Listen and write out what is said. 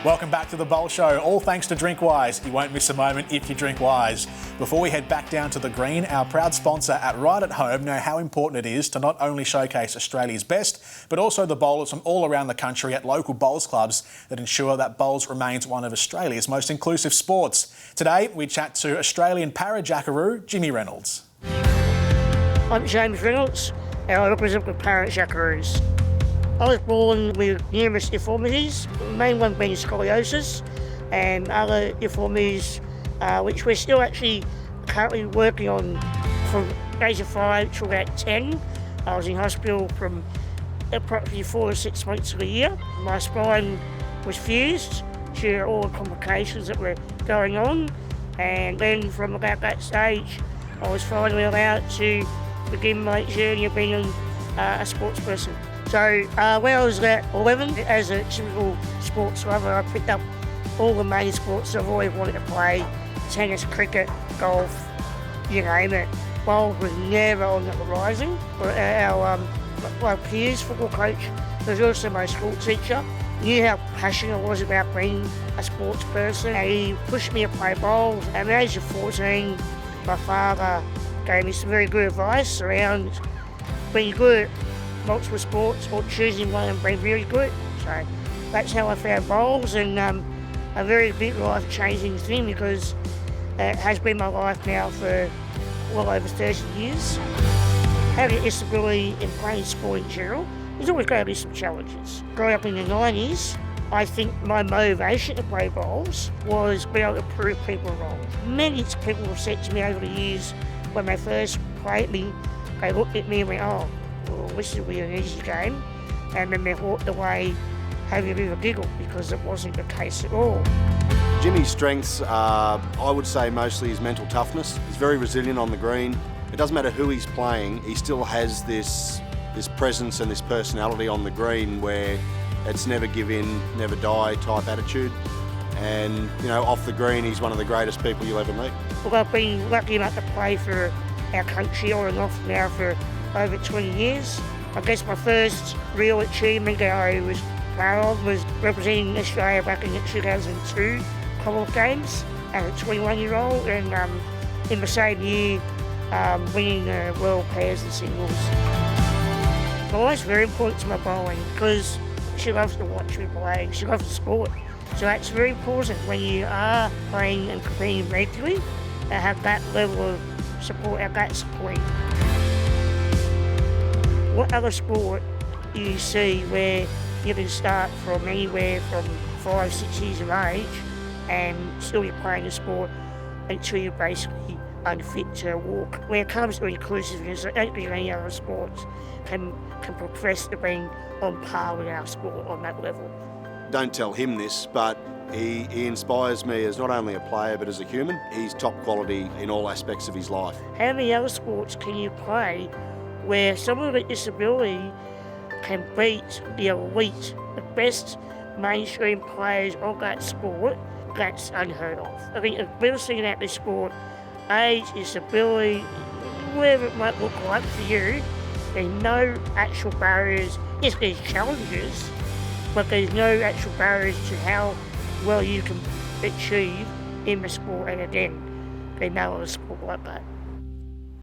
Welcome back to The Bowl Show, all thanks to Drinkwise. You won't miss a moment if you drink wise. Before we head back down to the green, our proud sponsor at Right at Home know how important it is to not only showcase Australia's best, but also the bowlers from all around the country at local bowls clubs that ensure that bowls remains one of Australia's most inclusive sports. Today, we chat to Australian para-jackaroo Jimmy Reynolds. I'm James Reynolds, and I represent the para-jackaroos. I was born with numerous deformities, the main one being scoliosis and other deformities which we're still actually currently working on from age of 5 to about 10. I was in hospital from approximately 4 to 6 months of the year. My spine was fused due to all the complications that were going on, and then from about that stage I was finally allowed to begin my journey of being a sports person. So when I was at 11, as a typical sports lover, I picked up all the main sports I've always wanted to play: tennis, cricket, golf, you name it. Bowls was never on the horizon. My peers, football coach, was also my school teacher, knew how passionate I was about being a sports person, and he pushed me to play bowls. At the age of 14, my father gave me some very good advice around being good at multiple sports or choosing one and being really good. So that's how I found bowls, and a very big life-changing thing, because it has been my life now for well over 30 years. Having a disability in playing sport in general, there's always going to be some challenges. Growing up in the 90s, I think my motivation to play bowls was being able to prove people wrong. Many people have said to me over the years, when they first played me, they looked at me and went, "Oh, well, this will be an easy game," and then they walked away having a bit of a giggle, because it wasn't the case at all. Jimmy's strengths are, I would say, mostly his mental toughness. He's very resilient on the green. It doesn't matter who he's playing, he still has this presence and this personality on the green where it's never give in, never die type attitude. And, you know, off the green, he's one of the greatest people you'll ever meet. Well, I've been lucky enough to play for our country on and off now for over 20 years. I guess my first real achievement that I was proud of was representing Australia back in the 2002 Commonwealth Games as a 21-year-old, and in the same year winning the World Pairs and Singles. My wife's very important to my bowling because she loves to watch me play. She loves the sport. So that's very important when you are playing and competing regularly, to have that level of support, have that support. What other sport do you see where you can start from anywhere from 5, 6 years of age and still you're playing a sport until you're basically unfit to walk? When it comes to inclusiveness, I don't think any other sports can progress to being on par with our sport on that level. Don't tell him this, but he inspires me as not only a player but as a human. He's top quality in all aspects of his life. How many other sports can you play where someone with a disability can beat the elite, the best mainstream players of that sport? That's unheard of. I think the best thing about this sport, age, disability, whatever it might look like for you, there's no actual barriers. Yes, there's challenges, but there's no actual barriers to how well you can achieve in the sport, and again, there's no other sport like that.